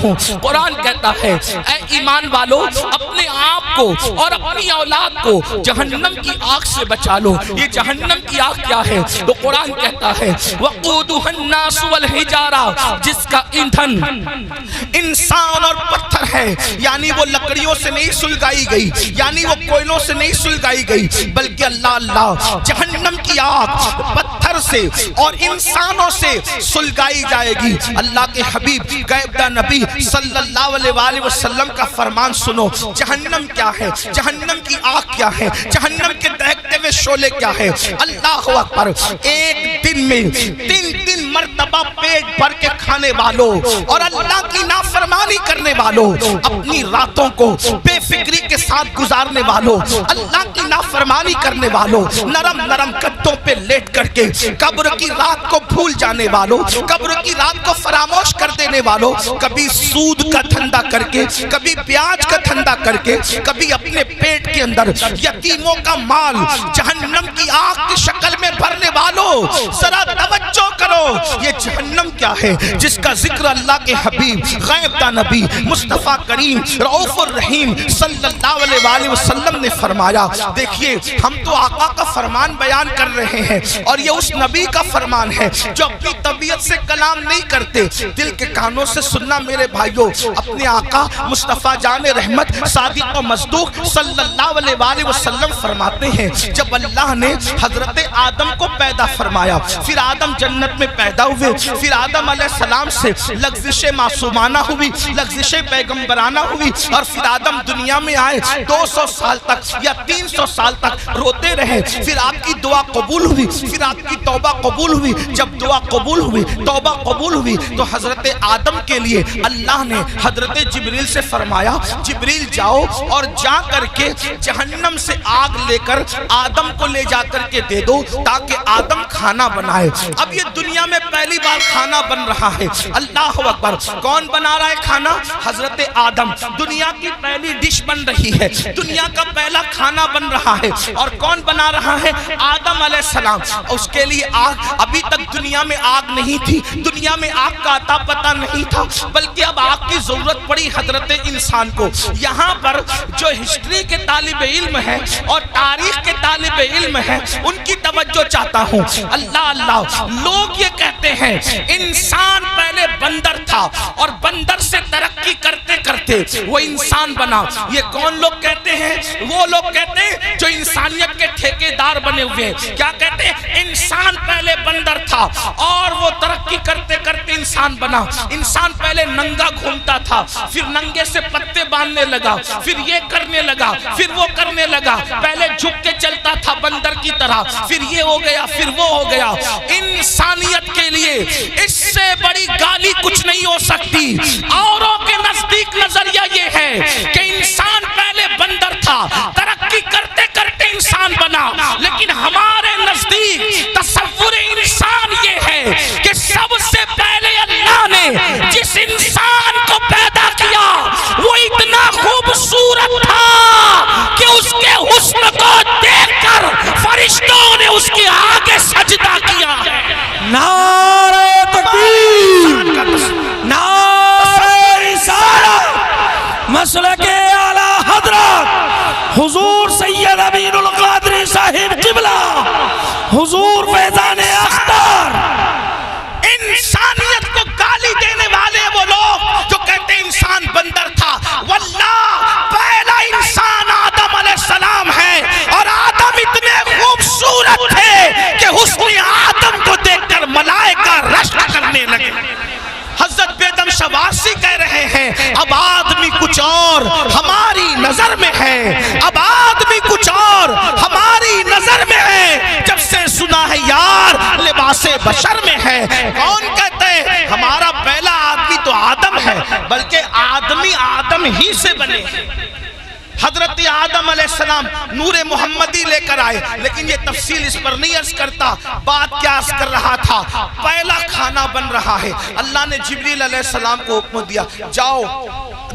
ہوں۔ قرآن کہتا ہے اے ایمان والو اپنے آپ کو اور اپنی اولاد کو جہنم کی آگ سے بچا لو۔ یہ جہنم کی آگ کیا ہے؟ تو قرآن کہتا ہے وَقُودُهَا النَّاسُ وَالْحِجَارَةُ، جس کا ایندھن انسان اور پتھر ہے، یعنی وہ لکڑیوں سے نہیں سلگائی گئی، یعنی وہ کوئلوں سے نہیں سلگائی گئی، بلکہ اللہ جہنم کی آگ پتھر سے اور انسانوں سے سلگائی جائے گی۔ اللہ کے حبیب غیبدہ نبی صلی اللہ علیہ وآلہ وسلم کا فرمان سنو، جہنم کیا ہے، جہنم کی آگ کیا ہے، جہنم کے دہکتے ہوئے شعلے کیا ہے۔ اللہ اکبر، ایک دن میں تین مرتبہ پیٹ بھر کے کھانے والوں اور اللہ کی نافرمانی کرنے والوں، اپنی راتوں کو بے فکری کے ساتھ گزارنے والوں، اللہ کی نافرمانی کرنے والوں، نرم نرم گدوں پہ لیٹ کر کے قبر کی رات کو بھول جانے والوں، قبر کی رات کو فراموش کر دینے والوں، کبھی سود کا دھندا کر کے، کبھی بیاج کا دھندا کر کے، کبھی اپنے پیٹ کے اندر یتیموں کا مال جہنم کی آگ کی شکل میں بھرنے والوں، ذرا توجہ کرو، یہ جہنم کیا ہے جس کا ذکر اللہ کے حبیب غیبدہ نبی مصطفیٰ کریم رؤوف الرحیم صلی اللہ علیہ وآلہ وسلم نے فرمایا۔ دیکھیے ہم تو آقا کا فرمان بیان کر رہے ہیں اور یہ اس نبی کا فرمان ہے جو اپنی طبیعت سے کلام نہیں کرتے، دل کے کانوں سے سننا میرے بھائیوں۔ اپنے آقا مصطفیٰ جان رحمت صادق و مصدوق صلی اللہ علیہ وآلہ وسلم فرماتے ہیں جب اللہ نے حضرت آدم کو پیدا فرمایا، پھر آدم جنت میں پیدا ہوئے، پھر آدم علیہ السلام سے لغزش معصومانہ ہوئی، لغزش پیغمبرانہ ہوئی، اور پھر آدم دنیا میں آئے، 200 سال تک یا 300 سال تک روتے رہے، پھر آپ کی دعا قبول ہوئی، پھر آپ کی توبہ قبول ہوئی۔ جب دعا قبول ہوئی، توبہ قبول ہوئی، تو حضرت آدم کے لیے اللہ نے حضرت جبریل سے فرمایا جبریل جاؤ اور جا کر کے جہنم سے آگ لے کر آدم کو لے جا کر کے دے دو تاکہ آدم کھانا بنائے۔ اب یہ دنیا میں پہلی بار کھانا بن رہا ہے، اللہ اکبر، کون بنا رہا ہے کھانا؟ حضرت آدم، دنیا کی پہلی ڈش بن رہی ہے، دنیا کا پہلا کھانا بن رہا ہے، اور کون بنا رہا ہے؟ آدم علیہ السلام۔ اس کے لیے آگ، ابھی تک دنیا میں آگ نہیں تھی، دنیا میں آگ کا عطا پتہ نہیں تھا، بلکہ اب آگ کی ضرورت پڑی حضرت انسان کو۔ یہاں پر جو ہسٹری کے طالب علم ہیں اور تاریخ کے طالب علم ہیں ان کی توجہ چاہتا ہوں۔ اللہ، لوگ یہ کہتے ہیں انسان پہلے بندر تھا اور بندر سے ترقی کرتے کرتے وہ انسان بنا۔ یہ کون لوگ کہتے ہیں؟ وہ لوگ کہتے ہیں جو انسانیت کے ٹھیکیدار بنے ہوئے ہیں۔ کیا کہتے ہیں؟ انسان پہلے بندر تھا اور وہ ترقی کرتے کرتے انسان بنا۔ انسان پہلے ننگا گھومتا تھا، پھر ننگے سے پتے باندھنے لگا، پھر یہ کرنے لگا، پھر وہ کرنے لگا، پہلے جھک کے چلتا تھا بندر کی طرح، پھر یہ ہو گیا، پھر وہ ہو گیا۔ انسانیت کے لیے اس سے بڑی گالی کچھ نہیں ہو سکتی۔ اوروں کے نزدیک نظریہ یہ ہے کہ انسان پہلے بندر تھا، ترقی کرتے کرتے انسان بنا، لیکن ہمارے نزدیک تصور انسان یہ ہے کہ سب سے پہلے اللہ نے جس انسان کو پیدا کیا وہ اتنا خوبصورت تھا کہ اس کے حسن کو دیکھ کر فرشتوں نے اس کے آگے سجدہ کیا ہے۔ نعرہ تکبیر، نعرہ رسالت، مسلک اعلیٰ حضرت حضور سید امین القادری صاحب قبلہ، حضور فیضان اختر۔ انسانیت کو گالی دینے والے وہ لوگ جو کہتے ہیں انسان بندر تھا، واللہ پہلا انسان آدم علیہ السلام ہے، اور آدم اتنے خوبصورت تھے کہ حسن آدم کو دیکھ کر ملائکہ رشک کرنے لگے۔ حضرت بیدم شوارسی کہہ رہے ہیں اب آدمی کچھ اور ہماری نظر میں ہے، اب آدمی کچھ اور ہماری نظر میں ہے، جب سے سنا ہے یار لباس بشر میں ہے۔ کون کہتے ہیں ہمارا پہلا آدمی تو آدم ہے، بلکہ آدمی آدم ہی سے بنے۔ حضرت آدم علیہ السلام نور محمدی لے کر آئے، لیکن یہ تفصیل اس پر نہیں عرض کرتا۔ بات کیا عرض کر رہا تھا؟ پہلا کھانا بن رہا ہے، اللہ نے جبریل علیہ السلام کو حکم دیا جاؤ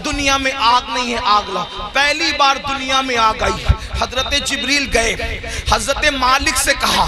دنیا میں آگ نہیں ہے، آگ لاؤ۔ پہلی بار دنیا میں آگ آئی، حضرت جبریل گئے، حضرت مالک سے کہا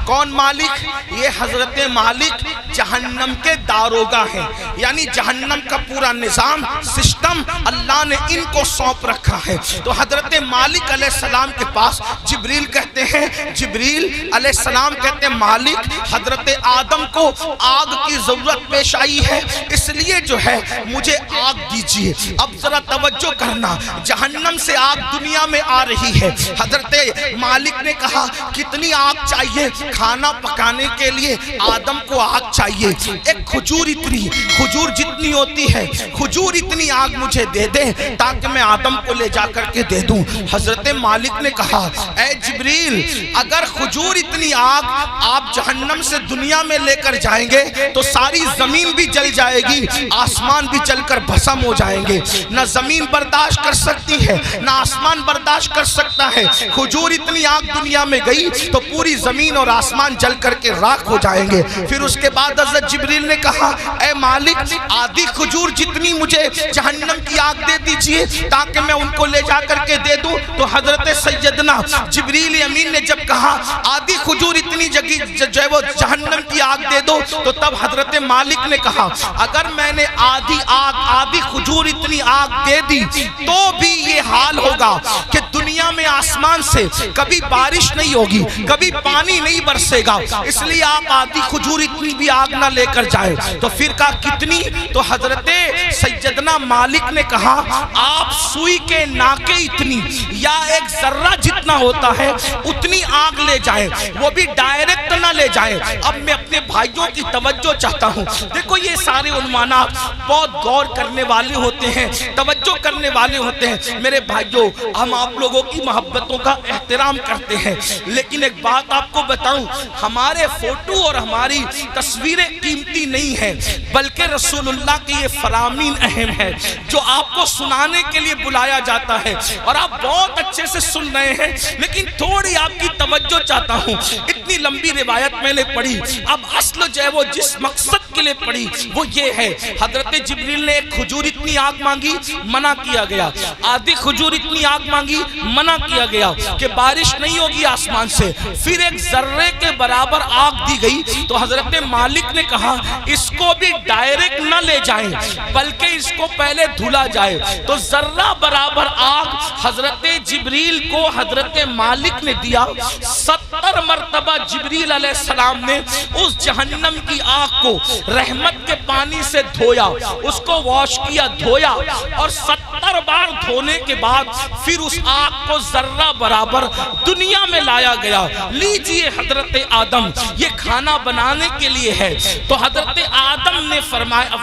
کون مالک؟ یہ حضرت مالک جہنم کے داروغہ ہیں، یعنی جہنم کا پورا نظام سسٹم اللہ نے ان کو سونپ رکھا ہے۔ تو حضرت مالک علیہ السلام کے پاس جبریل کہتے ہیں، جبریل علیہ السلام کہتے ہیں مالک حضرت آدم کو آگ کی ضرورت پیش آئی ہے، اس لیے جو ہے مجھے آگ دیجیے۔ اب ذرا توجہ کرنا، جہنم سے آگ دنیا میں آ رہی ہے۔ حضرت مالک نے کہا کتنی آگ چاہیے؟ کھانا پکانے کے لیے آدم کو آگ چاہیے، ایک کھجور اتنی، کھجور جتنی ہوتی ہے کھجور اتنی آگ مجھے دے دیں تاکہ میں آدم کو لے جا کر کے دے دوں۔ حضرت مالک نے کہا اے جبریل اگر کھجور اتنی آگ آپ جہنم سے دنیا میں لے کر جائیں گے تو ساری زمین بھی جل جائے گی، آسمان بھی جل کر بھسم ہو جائیں گے، نہ زمین برداشت کر سکتی ہے نہ آسمان برداشت کر سکتا ہے۔ کھجور اتنی آگ دنیا میں گئی تو پوری زمین اور آسمان جل کر کے راکھ ہو جائیں گے۔ پھر اس کے بعد حضرت جبریل نے کہا اے مالک آدھی کھجور جتنی مجھے جہنم کی آگ دے دیجئے تاکہ میں ان کو لے جا کر کے دے دوں۔ تو حضرت سیدنا جبریل امین نے جب کہا آدھی کھجور اتنی جو ہے وہ جہنم کی آگ دے دو، تو تب حضرت مالک نے کہا اگر میں نے آدھی کھجور اتنی آگ دے دی تو بھی یہ حال ہوگا کہ دنیا میں آسمان سے کبھی بارش نہیں ہوگی، کبھی پانی نہیں برسے گا، اس لیے آپ آدھی کھجور اتنی بھی آگ نہ لے کر جائیں۔ تو پھر کہا کتنی؟ تو حضرت سیدنا مالک نے کہا آپ سوئی کے ناکے اتنی یا ایک ذرہ جتنا ہوتا ہے اتنی آگ لے جائیں، وہ بھی ڈائریکٹ نہ لے جائیں۔ اب میں اپنے بھائیوں کی توجہ چاہتا ہوں، دیکھو یہ سارے عنوانات بہت غور کرنے والے ہوتے ہیں، توجہ کرنے والے ہوتے ہیں۔ میرے بھائیوں ہم آپ لوگوں کی محبتوں کا احترام کرتے ہیں، لیکن ایک بات آپ کو بتاؤں، ہمارے فوٹو اور ہماری تصویریں قیمتی نہیں ہیں، بلکہ رسول اللہ کی یہ فرامین اہم ہے جو آپ کو سنانے کے لیے بلایا جاتا ہے، اور آپ بہت اچھے سے سن رہے ہیں، لیکن تھوڑی آپ کی توجہ چاہتا ہوں۔ اتنی لمبی روایت میں نے پڑھی، اب اصل جو ہے وہ جس مقصد کے لیے پڑھی وہ یہ ہے، حضرت جبریل نے ایک کھجور اتنی آگ مانگی، منع کیا گیا، آدھی کھجور اتنی آگ مانگی، منع کیا گیا کہ بارش نہیں ہوگی آسمان سے، پھر ایک ذرے کے برابر آگ دی گئی۔ تو حضرت مالک نے کہا اس کو بھی ڈائریکٹ نہ لے جائیں بلکہ اس کو پہلے دھلا جائے۔ تو ذرہ برابر آگ حضرت جبریل کو حضرت مالک نے دیا، 70 مرتبہ جبریل علیہ السلام نے اس جہنم کی آگ کو رحمت کے پانی سے دھویا، اس کو واش کیا، دھویا، اور 70 بار دھونے کے بعد پھر اس آگ کو ذرہ برابر دنیا میں لایا گیا۔ لیجئے حضرت آدم یہ کھانا بنانے کے لیے ہے، تو حضرت آدم نے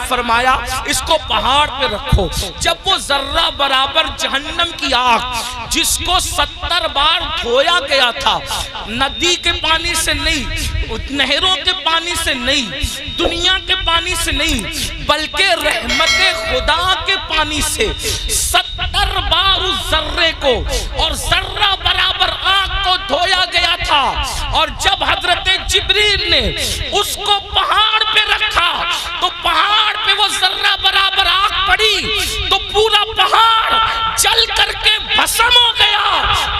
فرمایا اس کو پہاڑ پہ رکھو۔ جب وہ ذرہ برابر جہنم کی آگ جس کو 70 بار دھویا گیا تھا، ندی کے پانی سے نہیں، نہروں کے پانی سے نہیں، دنیا کے پانی سے نہیں، بلکہ رحمت خدا کے پانی سے 70 بار اس ذرے کو اور ذرہ برابر آگ کو دھویا گیا تھا۔ اور جب حضرت جبریل نے اس کو پہاڑ پہ رکھا تو پہاڑ پہ وہ ذرہ برابر آگ پڑی تو پورا پہاڑ جل کر کے بھسم ہو گیا،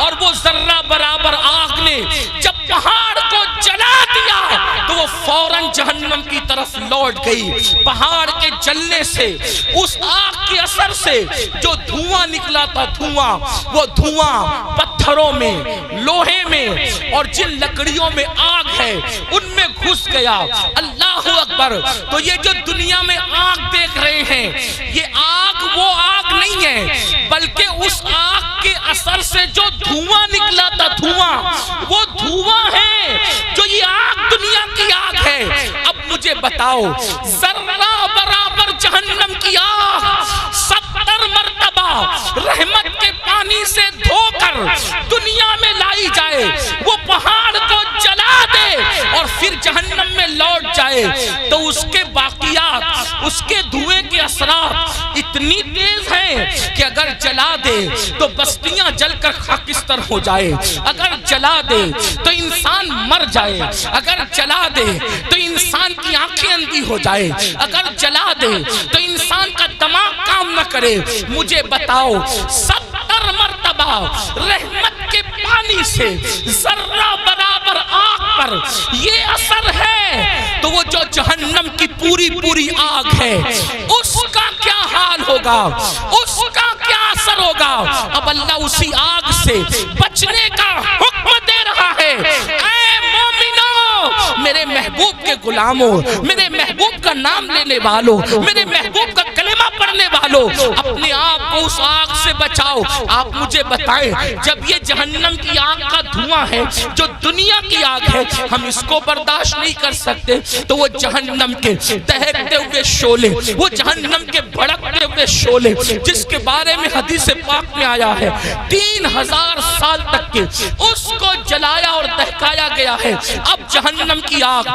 اور وہ ذرہ برابر آگ نے جب پہاڑ کو جلا دیا تو وہ فوراً جہنم کی طرف لوٹ گئی۔ پہاڑ کے جلنے سے، اس آگ کے اثر سے جو دھواں نکلا تھا، وہ دھواں پتھروں میں، لوہے میں اور جن لکڑیوں میں آگ ہے ان میں گھس گیا۔ اللہ اکبر! تو یہ جو دنیا میں آگ دیکھ رہے ہیں، یہ آگ وہ آگ نہیں ہے، بلکہ اس آگ کے اثر سے جو دھواں نکلا تھا، وہ دھواں ہے جو یہ آگ دنیا کی آگ ہے۔ اب مجھے بتاؤ، ذرہ برابر جہنم کی آگ 70 مرتبہ رحمت کے پانی سے دھو کر دنیا میں لائی جائے، وہ پہاڑ کو جلا دے اور پھر جہنم میں لوٹ جائے، تو اس کے باقیات، اس کے دھوئے کے اثرات اتنی تیز ہیں کہ اگر جلا دے تو بستیاں جل کر خاکستر ہو جائے، اگر جلا دے تو انسان مر جائے، اگر جلا دے تو انسان کی آنکھیں اندھی ہو جائے، اگر جلا دے تو انسان کا دماغ کام نہ کرے۔ مجھے بتاؤ، 70 مرتبہ رحمت کے پانی سے ذرہ برابر آگ پر یہ اثر ہے تو وہ جو جہنم کی پوری پوری آگ ہے اس کا کیا حال ہوگا، اس کا کیا اثر ہوگا۔ اب اللہ اسی آگ سے بچنے کا حکم دے رہا ہے۔ اے مومنوں، میرے محبوب کے غلاموں، میرے محبوب کا نام لینے والوں، میرے محبوب کا کلمہ پڑھنے والوں، اپنے آپ کو اس آگ سے بچاؤ۔ آپ مجھے بتائیں، جب یہ جہنم کی آگ کا دھواں ہے جو دنیا کی آگ ہے، ہم اس کو برداشت نہیں کر سکتے، تو وہ جہنم کے دہکتے ہوئے شعلے، وہ جہنم کے بھڑکتے ہوئے شعلے جس کے بارے میں حدیث پاک میں آیا ہے 3000 سال تک کے اس کو جلایا اور دہکایا گیا ہے۔ اب جہنم کی آگ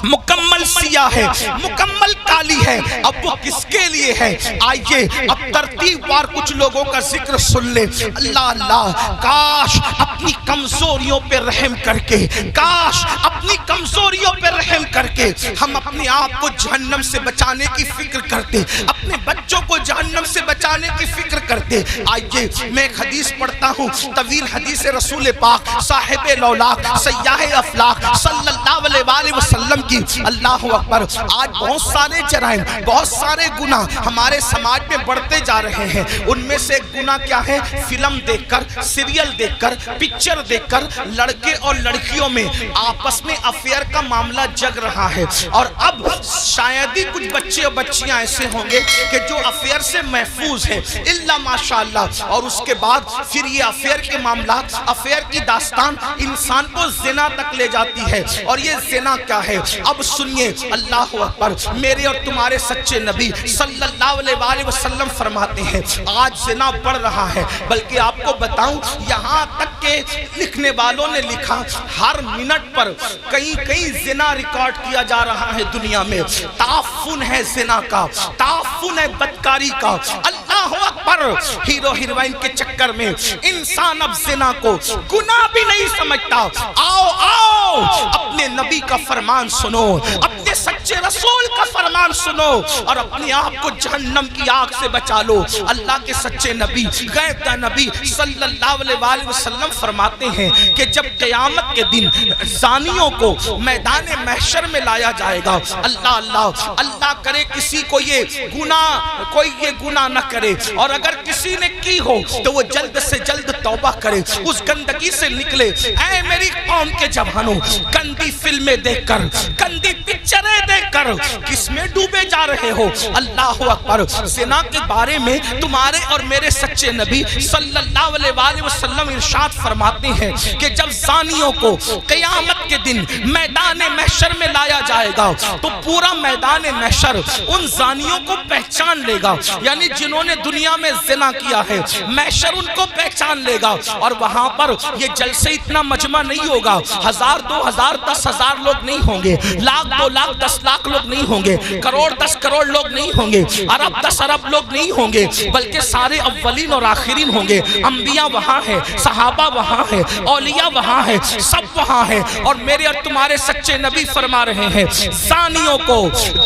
مکمل سیاہ ہے، مکمل کالی ہے۔ اب وہ کس کے لیے ہے؟ آئیے اب ترتیب وار کچھ لوگوں کا ذکر سن لیں۔ اللہ اللہ، کاش اپنی کمزوریوں پہ رحم کر کے، کاش اپنی کمزوریوں پہ رحم کر کے ہم اپنے آپ کو جہنم سے بچانے کی فکر کرتے، اپنے بچوں کو جہنم سے بچانے کی فکر کرتے۔ آئیے میں ایک حدیث پڑھتا ہوں، طویل حدیث رسول پاک صاحب لولاک سیاح افلاق صلی اللہ علیہ وسلم کی۔ اللہ اکبر، آج بہت سارے جرائم، بہت سارے گناہ ہمارے سماج میں بڑھتے جا رہے ہیں۔ ان میں سے ایک گناہ کیا ہے؟ فلم دیکھ کر، سیریل دیکھ کر، پکچر دیکھ کر لڑکے اور لڑکیوں میں آپس میں افیئر کا معاملہ جگ رہا ہے۔ اور اب شاید ہی کچھ بچے اور بچیاں ایسے ہوں گے کہ جو افیئر سے محفوظ ہیں، الا ماشاءاللہ۔ اور اس کے بعد پھر یہ افیئر کے معاملات، افیئر کی داستان انسان کو زنا تک لے جاتی ہے۔ اور یہ زنا کیا ہے؟ اب سنیے، اللہ اکبر، میرے اور تمہارے سچے نبی صلی اللہ علیہ وسلم فرماتے ہیں آج زنا بڑھ رہا ہے۔ بلکہ آپ کو بتاؤں، یہاں تک کہ لکھنے والوں نے لکھا ہر منٹ پر کئی زنا ریکارڈ کیا جا رہا ہے دنیا میں۔ تعفن ہے زنا کا، تعفن ہے بدکاری کا۔ اللہ اکبر، ہیرو ہیروئن کے چکر میں انسان اب زنا کو گناہ بھی نہیں سمجھتا۔ آؤ آؤ، اپنے نبی کا فرمان سنو، اپنے سچے رسول کا فرمان سنو اور اپنے آپ کو جہنم کی آگ سے بچا لو۔ اللہ کے سچے نبی، غیب کا نبی صلی اللہ علیہ وسلم فرماتے ہیں کہ جب قیامت کے دن زانیوں کو میدان محشر میں لایا جائے گا، اللہ اللہ، اللہ کرے کسی کو یہ گناہ نہ کرے، اور اگر کسی نے کی ہو تو وہ جلد سے جلد توبہ کرے، اس گندگی سے نکلے۔ اے میری قوم کے جوانوں، گندی فلمیں دیکھ کر، گندی پکچریں دیکھ کر کس میں ڈوبے جا رہے ہو؟ اللہ اکبر، زنا کے بارے میں تمہارے اور میرے سچے نبی صلی اللہ علیہ وسلم ارشاد فرماتے ہیں کہ جب زانیوں کو قیامت کے دن میدان محشر میں لایا جائے گا تو پورا میدان محشر ان زانیوں کو پہچان لے گا، یعنی جنہوں نے دنیا میں زنا کیا ہے، محشر ان کو پہچان لے گا۔ اور وہاں پر یہ جلسے اتنا مجمع نہیں ہوگا، 1000 2000 10,000 لوگ نہیں ہوں گے، لاکھ 2 لاکھ 10 لاکھ لوگ نہیں ہوں گے، کروڑ 10 کروڑ لوگ نہیں ہوں گے، ارب 10 ارب لوگ نہیں ہوں گے، بلکہ سارے اولین اور آخرین ہوں گے۔ انبیاء وہاں ہیں، صحابہ وہاں ہیں، اولیاء وہاں ہیں، سب وہاں ہیں۔ اور میرے اور تمہارے سچے نبی فرما رہے ہیں زانیوں کو،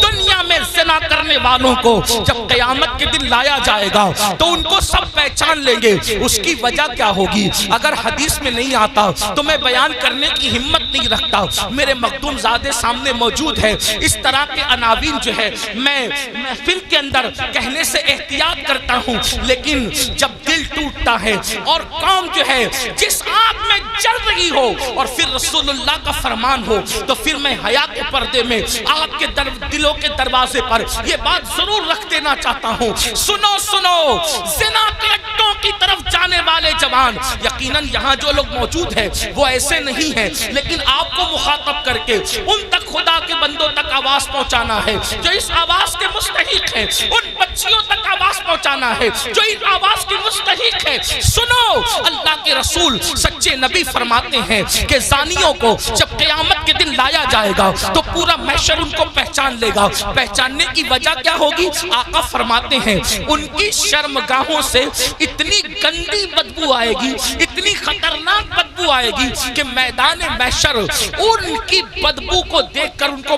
دنیا میں زنا کرنے والوں کو جب قیامت کے دن لایا جائے گا تو ان کو سب پہچان لیں گے۔ اس کی وجہ کیا ہوگی؟ اگر حدیث میں نہیں آتا تو میں بیان کرنے کی ہمت نہیں رکھتا۔ میرے مخدوم زادے سامنے موجود ہے، اس طرح کے عناوین جو ہے میں محفل کے اندر کہنے سے احتیاط کرتا ہوں، لیکن جب دل ٹوٹتا ہے اور قوم جو ہے جس آگ میں جل رہی ہو اور پھر رسول اللہ کا فرمان ہو تو پھر میں حیا کے پردے میں آپ کے دلوں کے دروازے پر یہ بات ضرور رکھ دینا چاہتا ہوں، سنو سنو، زنا کے اڈوں کی طرف جانے والے جوان، یقیناً یہاں جو لوگ موجود ہیں وہ ایسے نہیں ہیں، لیکن آپ کو مخاطب کر کے ان تک خدا کے بندوں تک آواز پہنچانا ہے جو اس آواز کے مستحق ہیں، ان بچیوں تک آواز پہنچانا ہے جو اس آواز کی مستحق ہے۔ سنو، اللہ کے رسول سچے نبی فرماتے ہیں کہ زانیوں کو جب قیامت کے دن لایا جائے گا تو پورا محشر ان کو پہچان لے گا۔ پہچاننے کی وجہ کیا ہوگی؟ آقا فرماتے ہیں ان کی شرمگاہوں سے اتنی گندی بدبو آئے گی، اتنی خطرناک بدبو آئے گی کہ میدان محشر ان کی بدبو کو دیکھ کر ان کو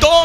2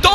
2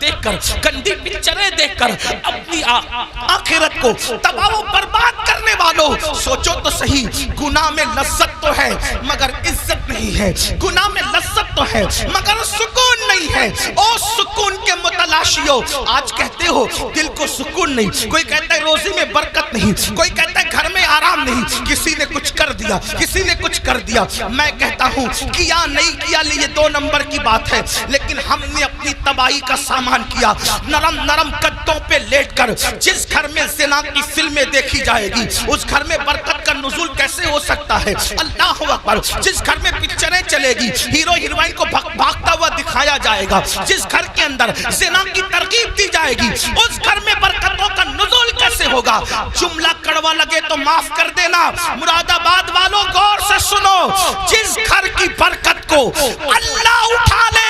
دیکھ کر, گندی پکچریں دیکھ کر اپنی آخرت کو تباہ و برباد کرنے والوں, سوچو تو صحیح, گناہ میں لذت تو ہے مگر عزت نہیں ہے, گناہ میں لذت تو ہے مگر سکون نہیں ہے. او سکون کے متلاشیوں, آج کہتے ہو دل کو سکون نہیں, کوئی کہتا ہے روزی میں برکت نہیں, کوئی کہتا ہے گھر میں آرام نہیں, کسی نے کچھ کر دیا, کسی نے کچھ کر دیا. میں کہتا ہوں کیا نہیں کیا یہ 2 نمبر کی بات ہے, لیکن ہم نے اپنی تباہی کا سامان کیا. نرم نرم گدوں پہ لیٹ کر جس گھر میں زنا کی فلمیں دیکھی جائے گی اس گھر میں برکت کا نزول کیسے ہو سکتا ہے؟ اللہ اکبر. جس گھر میں پکچریں چلے گی, ہیرو ہیروئن کو بھاگتا ہوا دکھایا جائے گا, جس گھر کے اندر زنا کی ترغیب دی جائے گی اس گھر میں برکتوں کا نزول کیسے ہوگا؟ جملہ کڑوا لگے تو معاف کر دینا, مراد آباد والوں غور سے سنو, جس گھر کی برکت کو اللہ اٹھا لے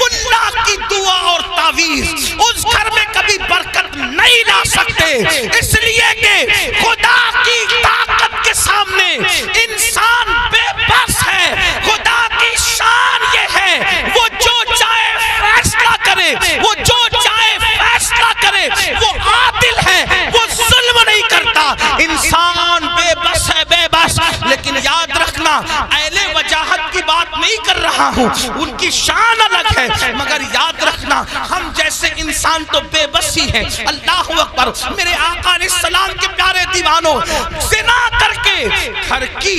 ملا کی دعا اور تعویذ, اس گھر میں کبھی برکت نہیں لا سکتے, اس لیے کہ خدا کی طاقت کے سامنے انسان بے بس ہے. خدا کی شان یہ ہے وہ جو چاہے فیصلہ کرے, وہ جو چاہے فیصلہ کرے, وہ عادل ہے, وہ ظلم نہیں کرتا. انسان بے بس ہے, بے بس. لیکن یاد رکھنا, اہل وجاہت کی بات نہیں کر رہا ہوں, ان کی شان الگ ہے, مگر یاد رکھنا ہم جیسے انسان تو بے بس ہی ہیں. اللہ اکبر. میرے آقا علیہ السلام کے پیارے دیوانوں, زنا کر کے گھر کی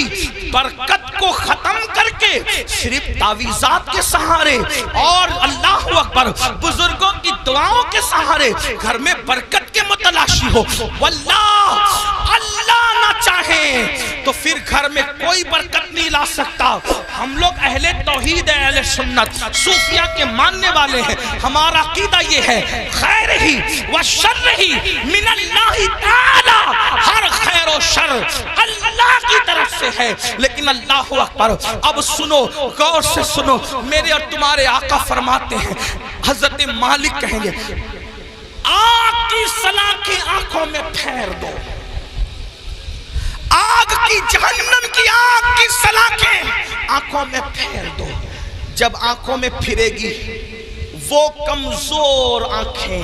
برکت کو ختم کر کے صرف تعویذات کے سہارے اور اللہ اکبر بزرگوں کی دعاؤں کے سہارے گھر میں برکت کے متلاشی ہو, واللہ اللہ نہ چاہے تو پھر گھر میں کوئی برکت نہیں لا سکتا. ہم لوگ اہل توحید ہیں, اہل سنت, صوفیہ کے ماننے والے ہیں. ہمارا عقیدہ یہ ہے خیر ہی و شر ہی من اللہ تعالی, ہر خیر و شر اللہ کی طرف سے ہے. لیکن اللہ اکبر, اب سنو, غور سے سنو, میرے اور تمہارے آقا فرماتے ہیں, حضرت مالک کہیں گے آگ کی سلاخیں آنکھوں میں پھیر دو, آگ کی جہنم کی آگ کی سلاخیں آنکھوں میں پھیر دو. جب آنکھوں میں پھرے گی وہ کمزور آنکھیں,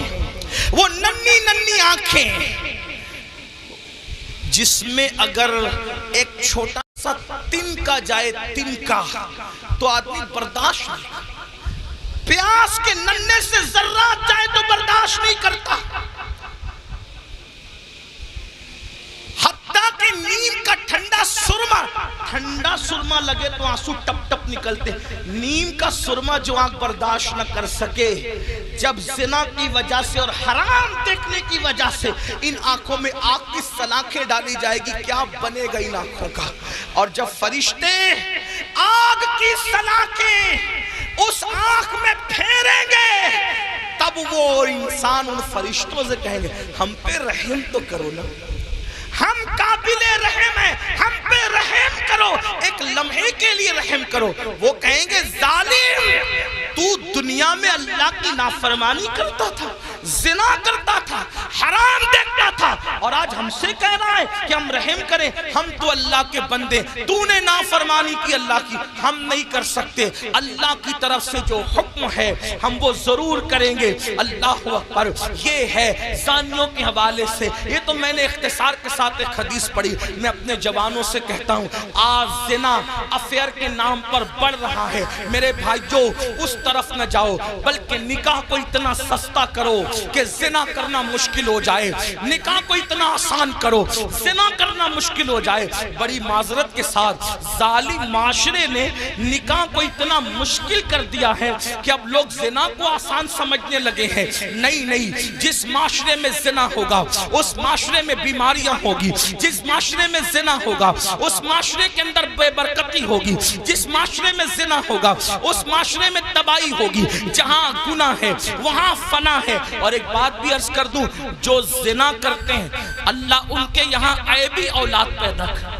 وہ ننھی ننھی آنکھیں جس میں اگر ایک چھوٹا سا تنکا جائے, تنکا, تو آدمی برداشت نہیں, پیاس کے ننھے سے ذرات جائے تو برداشت نہیں کرتا. حتیٰ کہ نیم کا ٹھنڈا سرما لگے تو آنسو ٹپ ٹپ نکلتے. نیم کا سرما جو آنکھ برداشت نہ کر سکے, جب زنا کی وجہ سے اور حرام دیکھنے کی وجہ سے ان آنکھوں میں آگ کی سلاخیں ڈالی جائے گی, کیا بنے گا ان آنکھوں کا؟ اور جب فرشتے آگ کی سلاخیں اس آنکھ میں پھیریں گے تب وہ انسان ان فرشتوں سے کہیں گے ہم پہ رحم تو کرو نا, ہم قابل رحم ہیں, ہم پہ رحم کرو, ایک لمحے کے لیے رحم کرو. وہ کہیں گے ظالم, تو دنیا میں اللہ کی نافرمانی کرتا تھا, زنا کرتا تھا, حرام دیکھتا تھا, اور آج ہم سے کہہ رہا ہے کہ ہم رحم کریں, ہم تو اللہ کے بندے, تو نے نافرمانی کی اللہ کی, ہم نہیں کر سکتے. اللہ کی طرف سے جو حکم ہے ہم وہ ضرور کریں گے. اللہ اکبر. یہ ہے زانیوں کے حوالے سے. یہ تو میں نے اختصار کے ساتھ ایک حدیث پڑھی. میں اپنے جوانوں سے کہتا ہوں آج زنا افیئر کے نام پر بڑھ رہا ہے. میرے بھائیو اس طرف نہ جاؤ, بلکہ نکاح کو اتنا سستا کرو کہ زنا کرنا مشکل ہو جائے, نکاح کو اتنا آسان کرو زنا کرنا مشکل ہو جائے. بڑی معذرت کے ساتھ ظالم معاشرے نے نکاح کو اتنا مشکل کر دیا ہے کہ اب لوگ زنا کو آسان سمجھنے لگے ہیں. نہیں, جس معاشرے میں زنا ہوگا اس معاشرے میں بیماریاں ہوگی, جس معاشرے میں زنا ہوگا اس معاشرے کے اندر بے برکتی ہوگی, جس معاشرے میں زنا ہوگا اس معاشرے میں تباہی ہوگی. جہاں گناہ ہے وہاں فنا ہے. اور ایک بات بھی عرض کر دوں, جو زنا کرتے ہیں اللہ ان کے یہاں عیبی اولاد پیدا کر,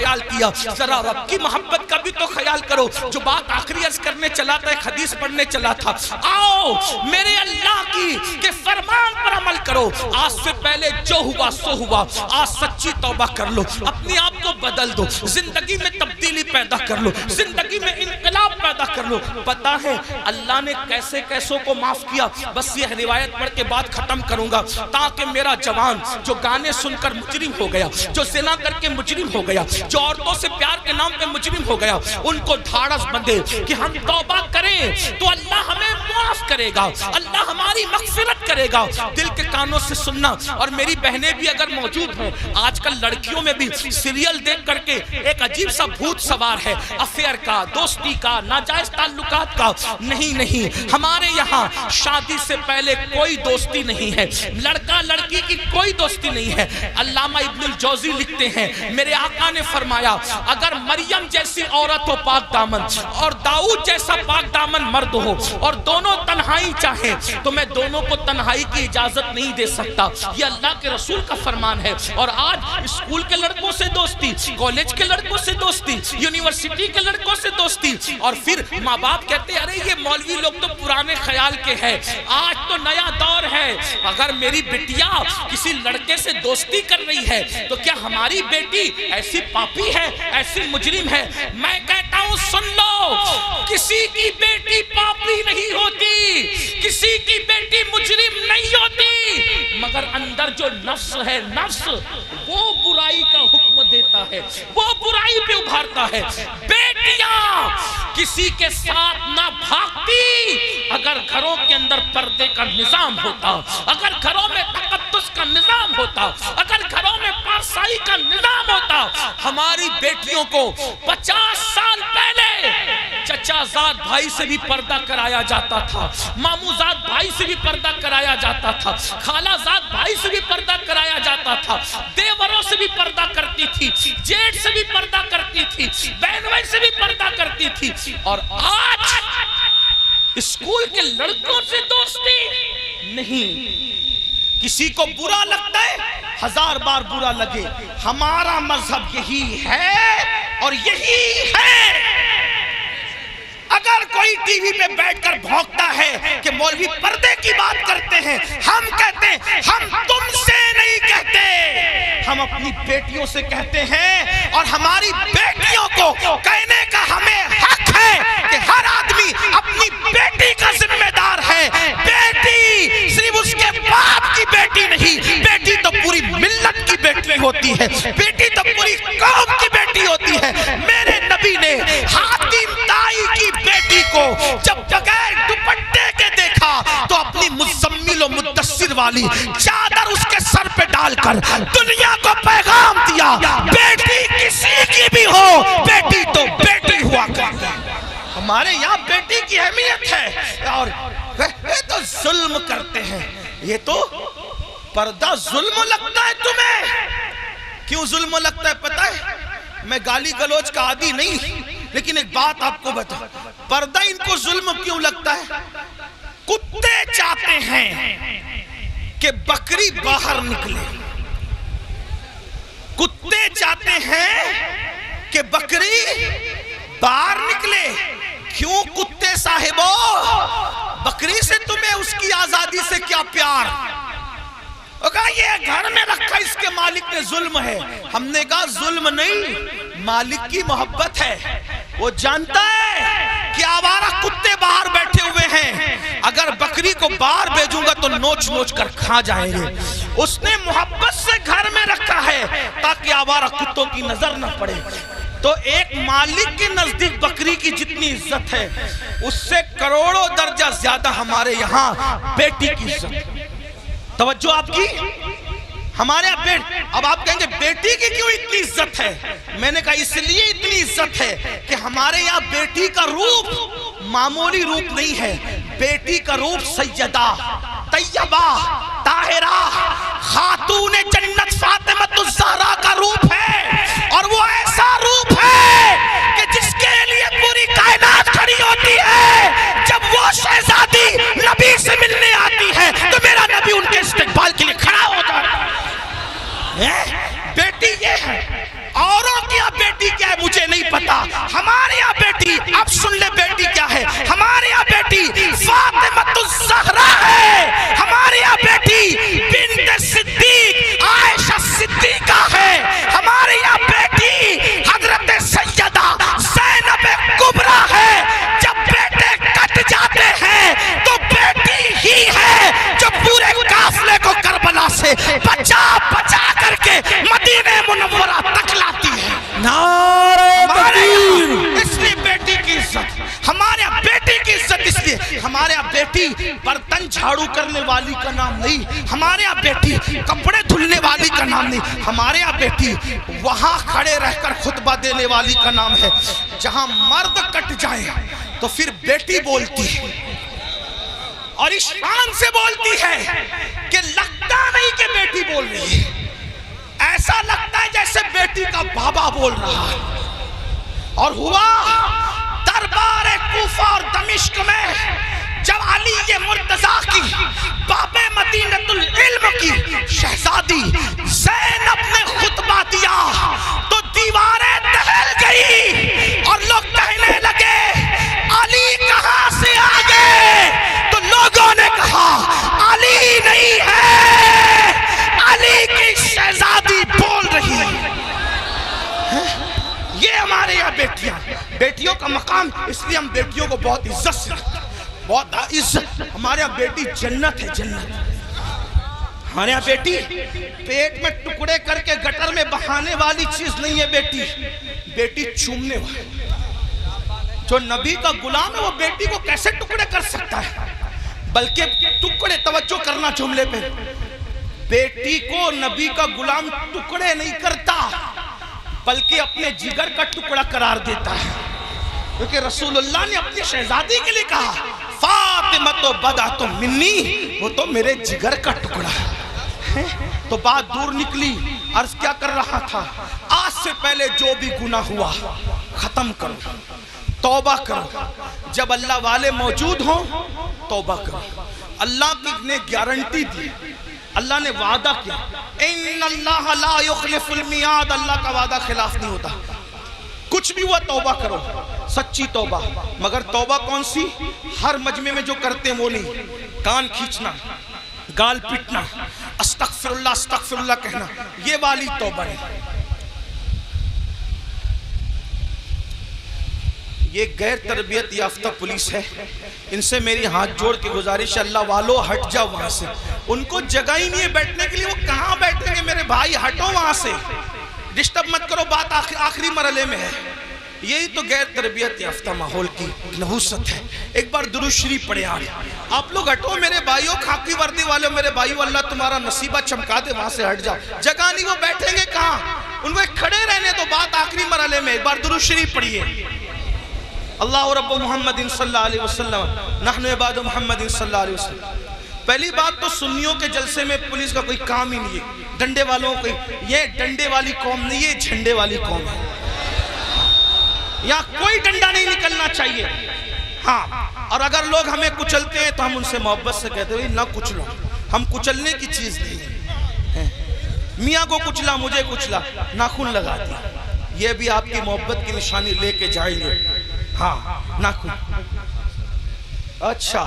خیال کیا، ذرا رب کی محبت کا بھی تو خیال کرو۔ جو بات آخری عرض کرنے چلا تھا، ایک حدیث پڑھنے چلا تھا، آؤ میرے اللہ کی کہ فرمان پر عمل کرو، آج سے پہلے جو ہوا سو ہوا، آج سچی توبہ کر لو، اپنے آپ کو بدل دو، زندگی میں تبدیلی پیدا کر لو، زندگی میں انقلاب پیدا کر لو۔ پتا ہے اللہ نے کیسے کیسوں کو معاف کیا؟ بس یہ روایت پڑھ کے بات ختم کروں گا تاکہ میرا جوان جو گانے سن کر مجرم ہو گیا، جو زنا کر کے مجرم ہو گیا، جو عورتوں سے پیار کے نام پہ مجرم ہو گیا، ان کو دھاڑس بندے کہ ہم توبہ کریں تو اللہ ہمیں معاف کرے گا، اللہ ہماری مغفرت کرے گا۔ دل کے کانوں سے سننا۔ اور میری بہنیں بھی اگر موجود ہیں، آج کل لڑکیوں میں بھی سیریل دیکھ کر کے ایک عجیب سا بھوت سوار ہے، افیئر کا، دوستی کا، ناجائز تعلقات کا۔ نہیں، ہمارے یہاں شادی سے پہلے کوئی دوستی نہیں ہے، لڑکا لڑکی کی کوئی دوستی نہیں ہے۔ علامہ ابن الجوزی لکھتے ہیں، میرے آقا نے فرمایا اگر مریم جیسی عورت ہو پاک دامن اور داؤد جیسا پاک دامن مرد ہو اور دونوں تنہائی چاہیں تو میں دونوں کو تنہائی کی اجازت نہیں دے سکتا۔ یہ اللہ کے رسول کا فرمان ہے۔ اور آج اسکول کے لڑکوں سے دوستی، کالج کے لڑکوں سے دوستی، یونیورسٹی کے لڑکوں سے دوستی، اور پھر ماں باپ کہتے ہیں ارے یہ مولوی لوگ تو پرانے خیال کے ہیں، آج تو نیا دور ہے۔ اگر میری بیٹیا کسی لڑکے سے دوستی کر رہی ہے تو کیا ہماری بیٹی ایسی پاپی ہے، ایسی مجرم ہے؟ میں کہتا ہوں سن لو، کسی کی بیٹی پاپی نہیں ہوتی، کسی کی بیٹی مجرم نہیں ہوتی، مگر اندر جو نفس ہے، نفس وہ برائی کا حکم دیتا ہے، وہ برائی پہ ابھارتا ہے۔ بیٹیاں کسی کے ساتھ نہ بھاگتی اگر گھروں کے اندر پردے کا نظام ہوتا، اگر گھروں میں تقدس کا نظام ہوتا، اگر گھروں میں پارسائی کا نظام ہوتا۔ ہماری بیٹیوں کو 50 سال پہلے چچا زاد بھائی سے بھی پردہ کرایا جاتا تھا، مامو زاد بھائی سے بھی پردہ کرایا جاتا تھا، خالہ زاد بھائی سے بھی پردہ کرایا جاتا تھا، دیوروں سے بھی پردہ کرتی تھی، جیٹ سے بھی پردہ کرتی تھی، بہن بھائی سے بھی پردہ کرتی تھی۔ اور آج اسکول کے لڑکوں سے دوستی نہیں۔ کسی کو برا لگتا ہے، 1000 بار برا لگے، ہمارا مذہب یہی ہے اور یہی ہے۔ اگر کوئی ٹی وی پہ بیٹھ کر بھونکتا ہے کہ مولوی پردے کی بات کرتے ہیں، ہم کہتے ہیں ہم تم سے نہیں کہتے، ہم اپنی بیٹیوں سے کہتے ہیں، اور ہماری بیٹیوں کو کہنے کا ہمیں حق ہے کہ ہر آدمی اپنی بیٹی کا ذمہ دار ہے۔ بیٹی صرف اس کے باپ کی بیٹی نہیں، بیٹی تو پوری ملت کی بیٹی ہوتی ہے، بیٹی تو پوری قوم کی بیٹی ہوتی ہے۔ میرے نبی نے حاتم طائی کی بیٹی کو جب بغیر دوپٹے کے دیکھا تو اپنی مزمل و مدثر والی چادر اس کے سر پہ ڈال کر دنیا کو پیغام دیا، بیٹی کسی کی بھی ہو، بیٹی تو بیٹی ہوا کرتی۔ ہمارے یہاں بیٹی کی اہمیت ہے، اور یہ تو ظلم کرتے ہیں۔ یہ تو پردہ ظلم لگتا ہے تمہیں؟ کیوں ظلم لگتا ہے پتہ ہے؟ میں گالی گلوچ کا عادی نہیں، لیکن ایک بات آپ کو بتا، پردہ ان کو ظلم کیوں لگتا ہے؟ کتے چاہتے ہیں کہ بکری باہر نکلے، کتے چاہتے ہیں کہ بکری باہر نکلے۔ کیوں کتے صاحبو؟ بکری سے تمہیں اس کی آزادی سے کیا پیار؟ کہا یہ گھر میں رکھا اس کے مالک نے ظلم ہے۔ ہم نے کہا ظلم نہیں، مالک کی محبت ہے۔ وہ جانتا ہے کہ آوارہ کتے باہر بیٹھے ہوئے ہیں، اگر بکری کو باہر بھیجوں گا تو نوچ نوچ کر کھا جائیں گے۔ اس نے محبت سے گھر میں رکھا ہے تاکہ آوارہ کتوں کی نظر نہ پڑے۔ تو ایک مالک کے نزدیک بکری کی جتنی عزت ہے، اس سے کروڑوں درجہ زیادہ ہمارے یہاں بیٹی کی عزت۔ توجہ آپ کی، ہمارے اب آپ کہیں گے بیٹی کی کیوں اتنی عزت ہے؟ میں نے کہا اس لیے اتنی عزت ہے کہ ہمارے یہاں بیٹی کا روپ معمولی روپ نہیں ہے، بیٹی کا روپ سیدہ، طیبہ، طاہرہ، خاتون جنت فاطمۃ الزہرا کا روپ ہے، اور وہ ایسا روپ ہے کہ جس کے لیے پوری کائنات کھڑی ہوتی ہے۔ جب وہ شہزادی نبی سے ملنے آتی ہے تو میرا نبی ان کے استقبال کے لیے کھڑا ہوتا ہے۔ بیٹی یہ ہے، اوروں کی بیٹی نعرہ تکبیر. اس لیے بیٹی کی عزت، ہمارے یہاں بیٹی کی عزت اس لیے، ہمارے یہاں بیٹی برتن جھاڑو کرنے والی کا نام نہیں، ہمارے یہاں بیٹی کپڑے دھلنے والی کا نام نہیں، ہمارے یہاں بیٹی وہاں کھڑے رہ کر خطبہ دینے والی کا نام ہے. جہاں مرد کٹ جائیں تو پھر بیٹی بولتی ہے اور اس شان سے بولتی ہے کہ لگتا نہیں کہ بیٹی بول رہی ہے، ایسا لگتا ہے جیسے بیٹی کا بابا بول رہا ہے. اور ہوا دربار کوفہ اور دمشق میں جب علی مرتضیٰ کی باب مدینۃ العلم کی شہزادی زینب نے خطبہ دیا تو دیواریں دہل گئی اور لوگ کہنے لگے علی کہاں سے آ گئے؟ تو لوگوں نے کہا علی نہیں ہے، علی کی شہزادی بول رہی ہے. یہ ہمارے یہاں بیٹیاں، بیٹیوں کا مقام، اس لیے ہم بیٹیوں کو بہت عزت سے رکھتے ہیں، بہت عزت. ہمارے یہاں بیٹی جنت ہے، جنت. ہمارے یہاں بیٹی پیٹ میں ٹکڑے کر کے گٹر میں بہانے والی چیز نہیں ہے. بیٹی بیٹی چومنے والی. جو نبی کا غلام ہے وہ بیٹی کو کیسے ٹکڑے کر سکتا ہے؟ بلکہ ٹکڑے، توجہ کرنا جملے پہ، بیٹی کو نبی کا غلام ٹکڑے نہیں کرتا بلکہ اپنے جگر کا ٹکڑا قرار دیتا ہے. کیونکہ رسول اللہ نے اپنی شہزادی کے لیے کہا فاطمہ تو بدعۃ منی، وہ تو میرے جگر کا ٹکڑا ہے. تو بات دور نکلی. عرض کیا کر رہا تھا؟ آج سے پہلے جو بھی گناہ ہوا ختم کرو، توبہ کرو. جب اللہ والے موجود ہوں توبہ کرو. اللہ نے گارنٹی دی، اللہ نے وعدہ کیا، ان اللہ لا یخلف المیعاد، اللہ کا وعدہ خلاف نہیں ہوتا. کچھ بھی ہوا توبہ کرو، سچی توبہ. مگر توبہ کون سی؟ ہر مجمع میں جو کرتے ہیں وہ نہیں. کان کھینچنا، گال پٹنا، استغفر اللہ کہنا، یہ والی توبہ نہیں. یہ غیر تربیت یافتہ پولیس ہے، ان سے میری ہاتھ جوڑ کے گزارش ہے، اللہ والو ہٹ جاؤ وہاں سے. ان کو جگہ ہی نہیں ہے بیٹھنے کے لیے، وہ کہاں بیٹھیں گے میرے بھائی؟ ہٹو وہاں سے، ڈسٹرب مت کرو. بات آخری مرحلے میں ہے. یہی تو غیر تربیت یافتہ ماحول کی نحوست ہے. ایک بار درود شریف پڑھے. آپ لوگ ہٹو میرے بھائیوں، خاکی وردی والے میرے بھائیوں، اللہ تمہارا نصیبہ چمکا دے، وہاں سے ہٹ جاؤ. جگہ نہیں، وہ بیٹھیں گے کہاں؟ ان کو کھڑے رہنے تو. بات آخری مرحلے میں. ایک بار درود شریف پڑھیے. اللہ رب محمد صلی اللہ علیہ وسلم، نحن عباد محمد صلی اللہ علیہ وسلم. پہلی بات تو سنیوں کے جلسے میں پولیس کا کوئی کام ہی نہیں ہے. ڈنڈے والوں کو، یہ ڈنڈے والی قوم نہیں، یہ جھنڈے والی قوم ہے. یہاں کوئی ڈنڈا نہیں نکلنا چاہیے. ہاں، اور اگر لوگ ہمیں کچلتے ہیں تو ہم ان سے محبت سے کہتے ہیں نہ کچلو. ہم کچلنے کی چیز نہیں ہے. میاں کو کچلا، مجھے کچلا، ناخن لگا دیا، یہ بھی آپ کی محبت کی نشانی لے کے جائیں گے. ہاں، ناخن. اچھا،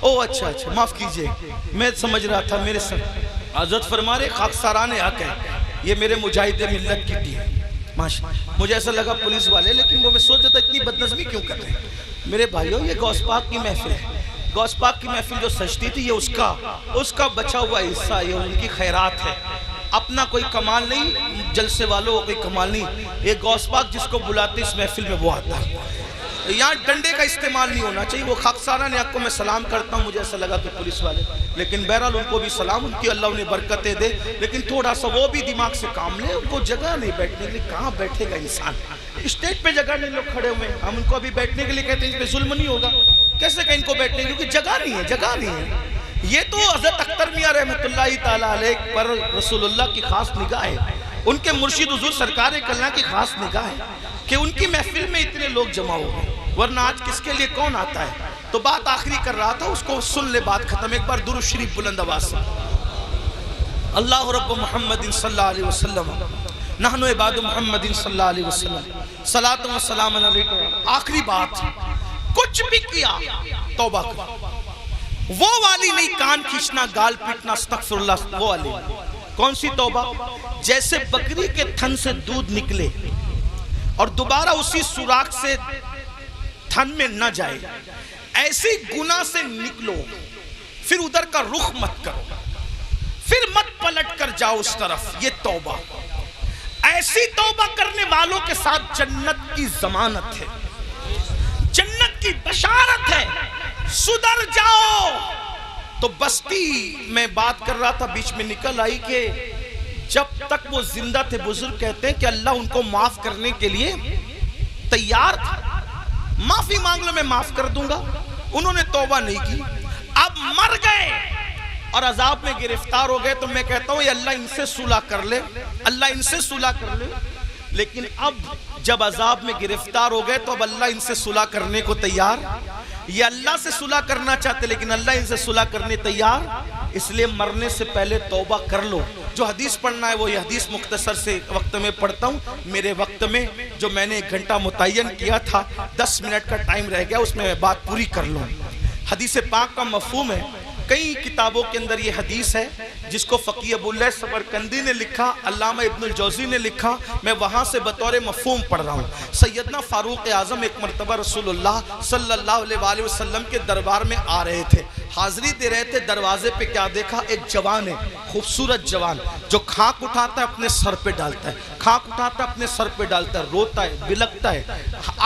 اچھا معاف کیجئے، میں سمجھ رہا تھا میرے سر. حضرت فرما رہے خاکساران حق ہے، یہ میرے مجاہد ملت کی ٹیم. مجھے ایسا لگا پولیس والے، لیکن وہ میں سوچا تھا اتنی بدنظمی کیوں کر رہے ہیں. میرے بھائیوں، یہ غوث پاک کی محفل ہے. غوث پاک کی محفل جو سجتی تھی، یہ اس کا بچا ہوا حصہ، یہ ان کی خیرات ہے. اپنا کوئی کمال نہیں، جلسے والوں کوئی کمال نہیں. یہ غوث پاک جس کو بلاتے اس محفل میں وہ آتا ہے. یہاں ڈنڈے کا استعمال نہیں ہونا چاہیے. وہ خاکساران حق کو میں سلام کرتا ہوں. مجھے ایسا لگا کہ پولیس والے، لیکن بہرحال ان کو بھی سلام، ان کی اللہ انہیں برکتیں دے. لیکن تھوڑا سا وہ بھی دماغ سے کام لے. ان کو جگہ نہیں بیٹھنے کے لیے. کہاں بیٹھے گا انسان؟ اسٹیج پہ جگہ نہیں، لوگ کھڑے ہوئے. ہم ان کو ابھی بیٹھنے کے لیے کہتے ہیں ان پہ ظلم نہیں ہوگا. کیسے کہ ان کو بیٹھنے کے لیے؟ کیونکہ جگہ نہیں ہے، جگہ نہیں ہے. یہ تو حضرت اختر میاں رحمت اللہ تعالیٰ علیہ پر رسول اللہ کی خاص نگاہ ہے. ان کے مرشد حضور سرکار کلہ کی خاص نگاہ ہے کہ ان کی محفل میں اتنے لوگ جمع ہو گئے. ورنہ آج کس کے لیے کون آتا ہے؟ تو بات آخری کر رہا تھا، اس کو سن لے، بات ختم. ایک بار درود شریف بلند آواز سے. اللہ رب محمد صلی اللہ علیہ وسلم، نحن عباد محمد صلی اللہ علیہ وسلم، صلاۃ و سلام علیکم. آخری بات، کچھ بھی کیا توبہ کر. وہ والی نہیں، کان کھینچنا، گال پیٹنا، استغفر اللہ، وہ والی. کون سی توبہ؟ جیسے بکری کے تھن سے دودھ نکلے اور دوبارہ اسی سوراخ سے تھن میں نہ جائے، ایسی گناہ سے نکلو. پھر ادھر کا رخ مت کرو، پھر مت پلٹ کر جاؤ اس طرف. یہ توبہ. ایسی توبہ کرنے والوں کے ساتھ جنت کی ضمانت ہے، جنت کی بشارت ہے۔ سدھر جاؤ۔ تو بستی میں بات کر رہا تھا، بیچ میں نکل آئی کہ جب تک وہ زندہ تھے بزرگ کہتے ہیں کہ اللہ ان کو معاف کرنے کے لیے تیار تھا، معافی مانگ لو میں معاف کر دوں گا، انہوں نے توبہ نہیں کی، اب مر گئے اور عذاب میں گرفتار ہو گئے، تو میں کہتا ہوں یہ اللہ ان سے صلح کر لے، اللہ ان سے صلح کر لے۔ لیکن اب جب عذاب میں گرفتار ہو گئے تو اب اللہ ان سے صلح کرنے کو تیار، یہ اللہ سے صلح کرنا چاہتے لیکن اللہ ان سے صلح کرنے تیار، اس لیے مرنے سے پہلے توبہ کر لو۔ جو حدیث پڑھنا ہے وہ یہ حدیث مختصر سے وقت میں پڑھتا ہوں، میرے وقت میں جو میں نے 1 گھنٹہ متعین کیا تھا 10 منٹ کا ٹائم رہ گیا، اس میں بات پوری کر لوں۔ حدیث پاک کا مفہوم ہے، کئی کتابوں کے اندر یہ حدیث ہے جس کو فقی ابواللہ سمرقندی نے لکھا، علامہ ابن الجوزی نے لکھا، میں وہاں سے بطور مفہوم پڑھ رہا ہوں۔ سیدنا فاروق اعظم ایک مرتبہ رسول اللہ صلی اللہ علیہ وآلہ وسلم کے دربار میں آ رہے تھے، حاضری دے رہے تھے، دروازے پہ کیا دیکھا؟ ایک جوان ہے، خوبصورت جوان، جو کھاک اٹھاتا ہے اپنے سر پہ ڈالتا ہے، کھاک اٹھاتا ہے اپنے سر پہ ڈالتا ہے، روتا ہے، بلکتا ہے،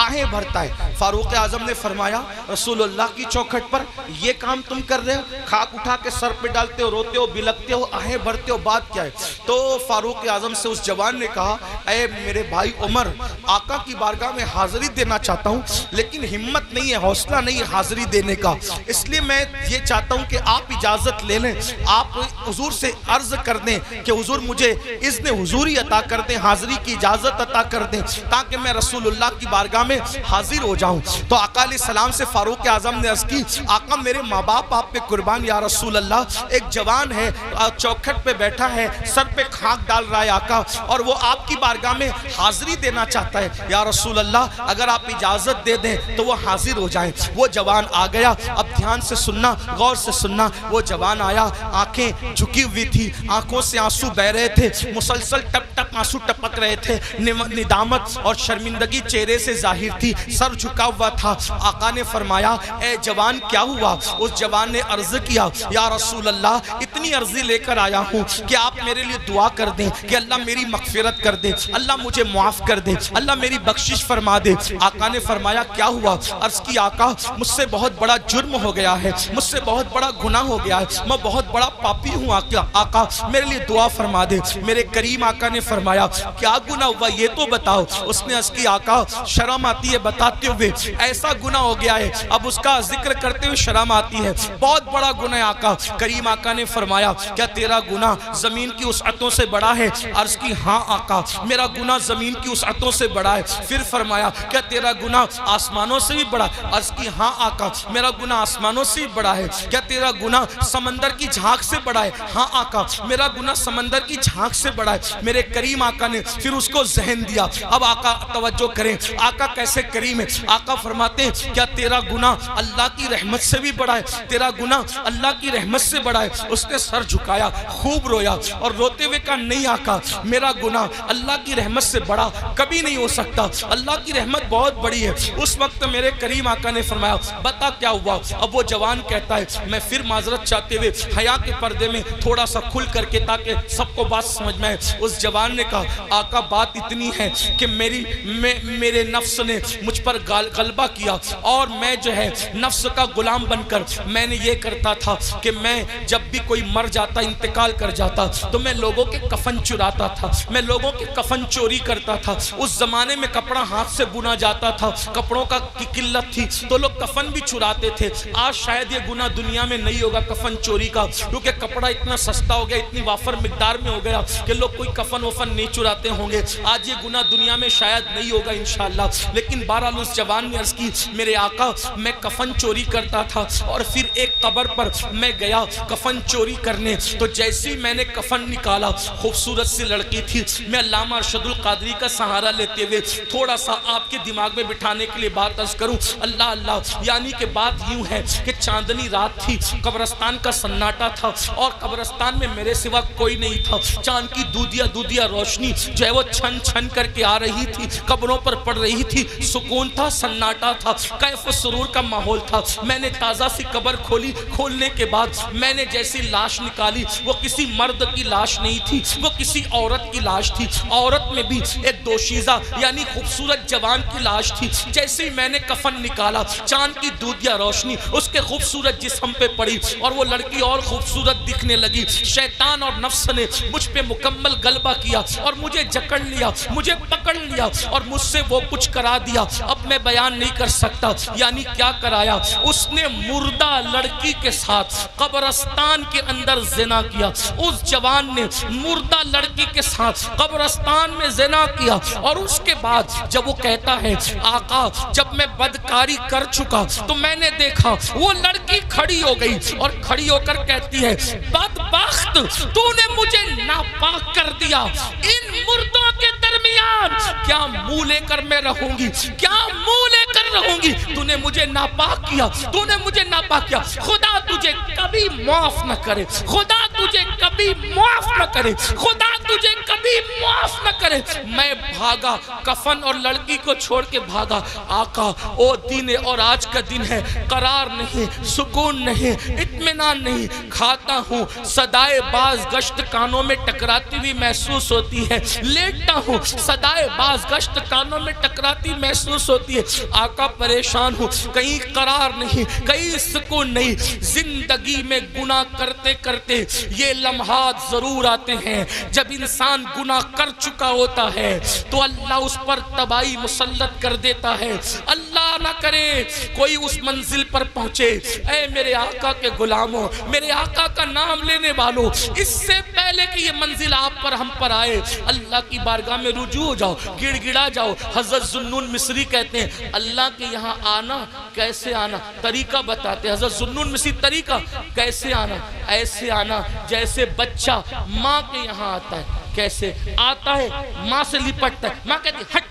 آہیں بھرتا ہے۔ فاروق اعظم نے فرمایا رسول اللہ کی چوکھٹ پر یہ کام تم کر رہے ہو، کھاک اٹھا کے سر پہ ڈالتے ہو، روتے ہو، بلکتے ہو، آہیں بھرتے ہو، بات کیا ہے؟ تو فاروق اعظم سے اس جوان نے کہا اے میرے بھائی عمر، آقا کی بارگاہ میں حاضری دینا چاہتا ہوں لیکن ہمت نہیں ہے، حوصلہ نہیں ہے حاضری دینے کا، اس لیے میں یہ چاہتا ہوں کہ آپ اجازت لے لیں، آپ حضور سے عرض کر دیں کہ حضور مجھے اذن حضوری عطا کر دیں، حاضری کی اجازت عطا کر دیں تاکہ میں رسول اللہ کی بارگاہ میں حاضر ہو جاؤں۔ تو آقا علیہ السلام سے فاروق اعظم نے عرض کی آقا میرے ماں باپ آپ پہ قربان یا رسول اللہ، ایک جوان ہے چوکھٹ پہ بیٹھا ہے، سر پہ خاک ڈال رہا ہے آقا، اور وہ آپ کی بارگاہ میں حاضری دینا چاہتا ہے یا رسول اللہ، اگر آپ اجازت دے دیں تو وہ حاضر ہو جائیں۔ وہ جوان آ گیا، اب دھیان سے سننا، غور سے سننا، وہ جوان آیا، آنکھیں جھکی ہوئی تھی، آنکھوں سے آنسو بہ رہے تھے، مسلسل ٹپ ٹپ آنسو ٹپک رہے تھے، ندامت اور شرمندگی چہرے سے ظاہر تھی، سر جھکا ہوا تھا۔ آقا نے فرمایا اے جوان کیا ہوا؟ اس جوان نے عرض کیا یا رسول اللہ اتنی عرضی لے کر آیا ہوں کہ آپ میرے لیے دعا کر دیں کہ اللہ میری مغفرت کر دے، اللہ مجھے معاف کر دے، اللہ میری بخشش فرما دے۔ آقا نے فرمایا کیا ہوا؟ عرض کی آقا مجھ سے بہت بڑا جرم ہو گیا ہے، مجھ سے بہت بڑا گناہ ہو گیا ہے، میں بہت بڑا پاپی ہوں آقا میرے لیے دعا فرما دے۔ میرے کریم آقا نے فرمایا کیا گناہ ہوا یہ تو بتاؤ۔ اس نے عرض کی آقا شرم آتی ہے بتاتے ہوئے، ایسا گناہ ہو گیا ہے، اب اس کا ذکر کرتے ہوئے شرم آتی ہے، بہت بڑا گناہ آقا۔ کریم آقا نے فرمایا کیا تیرا گناہ زمین کی وسعتوں سے بڑا ہے؟ عرض کی ہاں آقا میرا گناہ زمین کی وسعتوں سے بڑا ہے۔ پھر فرمایا کیا تیرا گناہ آسمانوں سے بھی بڑا؟ عرض کی ہاں آقا میرا گناہ آسمانوں سے بھی بڑا ہے۔ کیا تیرا گناہ سمندر کی جھانک سے بڑا ہے؟ ہاں آقا میرا گناہ سمندر کی جھانک سے بڑا ہے۔ میرے کریم آقا نے پھر اس کو ذہن دیا۔ اب آقا توجہ کریں، آقا کیسے کریم ہے۔ آقا فرماتے ہیں کیا تیرا گناہ اللہ کی رحمت سے بھی بڑا ہے؟ تیرا گناہ اللہ کی رحمت سے بڑا ہے۔ اس نے سر جھکایا، خوب رویا اور روتے ہوئے کہا نہیں آقا میرا گناہ اللہ کی رحمت سے بڑا کبھی نہیں ہو سکتا، اللہ کی رحمت بہت بڑی ہے۔ اس وقت میرے کریم آقا نے فرمایا بتا کیا ہوا؟ اب وہ جوان کہتا ہے میں پھر معذرت چاہتے ہوئے حیا کے پردے میں تھوڑا سا کھل کر کے تاکہ سب کو بات سمجھ میں آئے، اس جوان نے کہا آقا بات اتنی ہے کہ میرے نفس نے مجھ پر غلبہ کیا اور میں جو ہے نفس کا غلام بن کر میں نے یہ کرتا تھا کہ میں جب بھی کوئی مر جاتا انتقال کر جاتا تو میں لوگوں کے کفن چراتا تھا، میں لوگوں کے کفن چوری کرتا تھا۔ اس زمانے میں کپڑا ہاتھ سے بنا جاتا تھا، کپڑوں کا قلت تھی تو لوگ کفن بھی چراتے تھے۔ آج شاید یہ گناہ دنیا میں نہیں ہوگا کفن چوری کا، کیونکہ کپڑا اتنا سستا ہو گیا، اتنی وافر مقدار میں ہو گیا کہ لوگ کوئی کفن وفن نہیں چراتے ہوں گے۔ آج یہ گناہ دنیا میں شاید نہیں ہوگا انشاءاللہ، لیکن بہرحال اس جوان نے عرض کی میرے آقا میں کفن چوری کرتا تھا اور پھر ایک قبر پر میں گیا کفن چوری کرنے، تو جیسی میں نے کفن نکالا خوبصورت سی لڑکی تھی۔ میں علامہ ارشد القادری کا سہارا لیتے ہوئے تھوڑا سا آپ کے دماغ میں بٹھانے کے لیے بات عرض کروں، اللہ اللہ، یعنی کہ بات یوں ہے کہ چاندنی رات تھی، قبرستان کا سناٹا تھا اور قبرستان میں میرے سوا کوئی نہیں تھا. چاند کی دودیا روشنی جو ہے وہ چھن چھن کر کے آ رہی تھی، قبروں پر پڑ رہی تھی. سکون تھا، سناٹا تھا، کیف و سرور کا ماحول تھا. میں نے تازہ سی قبر کھولی. کھولنے کے بعد میں نے جیسی لاش نکالی وہ کسی مرد کی لاش نہیں تھی، وہ کسی عورت کی لاش تھی. عورت میں بھی ایک دوشیزہ یعنی خوبصورت جوان کی لاش تھی. جیسے ہی میں نے کفن نکالا، چاند کی دودیا روشنی اس کے خوبصورت جسم پہ پڑی اور وہ لڑکی اور خوبصورت دکھنے لگی. شیطان اور نفس نے مجھ پہ مکمل غلبہ کیا اور مجھے جکڑ لیا، مجھے پکڑ لیا اور مجھ سے وہ کچھ کرا دیا. اب میں بیان نہیں کر سکتا. یعنی کیا کرایا؟ اس نے مردہ لڑکی کے ساتھ قبرستان کے اندر زنا کیا. اس جوان نے مردہ لڑکی کے ساتھ قبرستان میں زنا کیا. اور اس کے بعد جب وہ کہتا ہے آقا جب میں بدکاری کر چکا تو میں نے دیکھا وہ لڑکی کھڑی ہو گئی اور کھڑی ہو کر کہتی ہے بدبخت تو نے مجھے ناپاک کر دیا. ان مردوں کے درمیان کیا منہ لے کر میں رہوں گی؟ کیا منہ لے کر رہوں گی؟ تو نے مجھے ناپاک کیا، تو نے مجھے ناپاک کیا. خدا تجھے کبھی معاف نہ کرے، خدا تجھے کبھی معاف نہ کرے، خدا تجھے کبھی معاف نہ کرے. میں بھاگا، کفن اور لڑکی کو چھوڑ کے بھاگا. آقا او دن اور آج کا دن ہے، قرار نہیں، سکون نہیں، اطمینان نہیں. کھاتا ہوں، صدائے باز گشت کانوں میں ٹکراتی ہوئی محسوس ہوتی ہے. لیٹتا ہوں، صدائے باز گشت کانوں میں ٹکراتی محسوس ہوتی ہے. آقا پریشان ہوں، کہیں قرار نہیں، کہیں سکون نہیں. زندگی میں گناہ کرتے کرتے یہ لمحات ضرور آتے ہیں جب انسان گناہ کر چکا ہوتا ہے تو اللہ اس پر تباہی مسلط کر دیتا ہے. اللہ نہ کرے کوئی اس منزل پر پہنچے. اے میرے آقا کے غلاموں، میرے آقا کا نام لینے والوں، اس سے پہلے کہ یہ منزل آپ پر ہم پر آئے اللہ کی بارگاہ میں رجوع ہو جاؤ، گڑ گڑا جاؤ. حضرت ذوالنون مصری کہتے ہیں اللہ کے یہاں آنا کیسے آنا، طریقہ بتاتے ہیں. حضرت ذوالنون مصری طریقہ کیسے آنا؟ ایسے آنا جیسے بچہ ماں کے یہاں آتا ہے. کیسے آتا ہے؟ ماں سے لپٹتا ہے، ماں کہتی ہے ہٹ.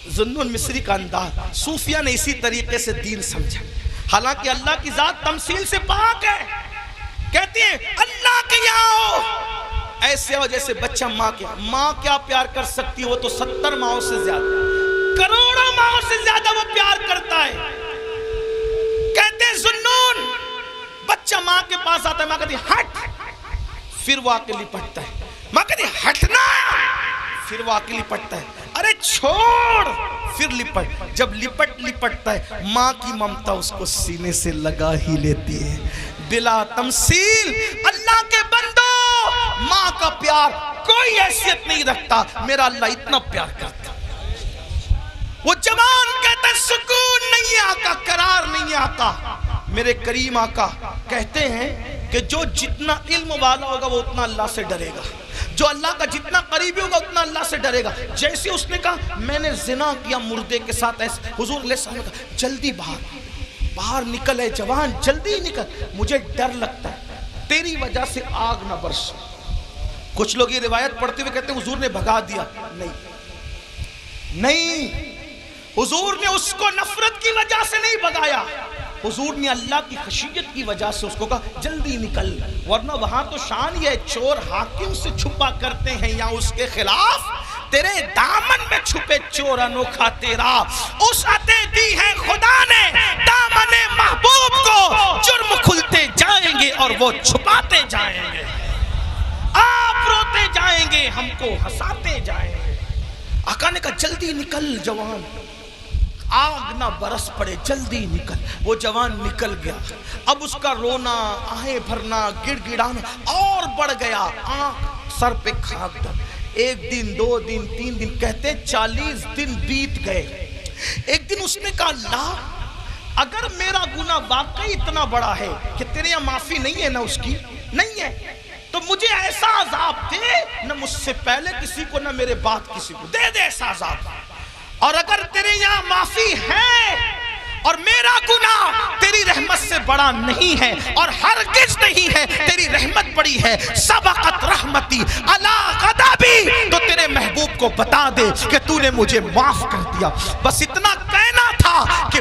ذوالنون مصری کا انداز صوفیہ نے اسی طریقے سے دین سمجھا. حالانکہ اللہ کی ذات تمثیل سے پاک ہے. کہتی ہیں اللہ کے یہاں ہو، ایسے ہو جیسے بچہ ماں کے. ماں کیا پیار کر سکتی ہے؟ وہ تو 70 ماہوں سے زیادہ، کروڑوں ماہوں سے زیادہ وہ پیار کرتا ہے. کہتے ہیں ذوالنون بچہ ماں کے پاس آتا ہے، ماں کہتی ہے ہٹ، پھر وہ آ کے لپٹتا ہے. ماں کہتی ہے ہٹنا، پھر وہ آ کے لپٹتا ہے. ارے چھوڑ، پھر لپٹ. جب لپٹتا ہے ماں کی ممتا اس کو سینے سے لگا ہی لیتی ہے. بلا تمثیل اللہ کے بندو، ماں کا پیار کوئی حیثیت نہیں رکھتا. میرا اللہ اتنا پیار کرتا. وہ جوان کہتا ہے سکون نہیں ہے آقا، قرار نہیں ہے آقا. میرے کریم آقا کہتے ہیں کہ جو جتنا علم والا ہوگا وہ اتنا اللہ سے ڈرے گا، جو اللہ کا جتنا قریبی ہوگا اتنا اللہ سے ڈرے گا. جیسے اس نے کہا میں نے زنا کیا مردے کے ساتھ، ایسے حضور علیہ السلام نے کہا جلدی باہر نکل، ہے جوان جلدی نکل، مجھے ڈر لگتا ہے تیری وجہ سے آگ نہ برس. کچھ لوگ یہ روایت پڑھتے ہوئے کہتے ہیں حضور نے بھگا دیا. نہیں، حضور نے اس کو نفرت کی وجہ سے نہیں بھگایا، حضور نے اللہ کی خشیت کی وجہ سے اس کو کہا جلدی نکل. ورنہ وہاں تو شان یہ چور حاکم سے چھپا کرتے ہیں یا اس کے خلاف، تیرے دامن میں چھپے چور انوکھا تیرا. اس عطے دی ہے خدا نے دامن محبوب کو، جرم کھلتے جائیں گے اور وہ چھپاتے جائیں گے. آپ روتے جائیں گے، ہم کو ہنساتے جائیں گے. آقا نے کہا جلدی نکل جوان، آگ نہ برس پڑے، جلدی نکل. وہ جوان نکل گیا. اب اس کا رونا، آہیں بھرنا، گڑ گڑانا اور بڑھ گیا. آنکھ سر پہ خاک ڈال. 1 دن 2 دن 3 دن، کہتے 40 دن بیت گئے. ایک دن اس نے کہا اللہ اگر میرا گناہ واقعی اتنا بڑا ہے کہ تیرے یہاں معافی نہیں ہے، نہ اس کی نہیں ہے، تو مجھے ایسا عذاب دے، نہ مجھ سے پہلے کسی کو نہ میرے بعد کسی کو، دے ایسا عذاب. اور اگر تیرے یہاں معافی ہے اور میرا گناہ تیری رحمت سے بڑا نہیں ہے اور ہرگز نہیں ہے، تیری رحمت بڑی ہے، سبقت رحمتی علی غضبی، تو تیرے محبوب کو بتا دے کہ تو نے مجھے معاف کر دیا. بس اتنا کہنا تھا کہ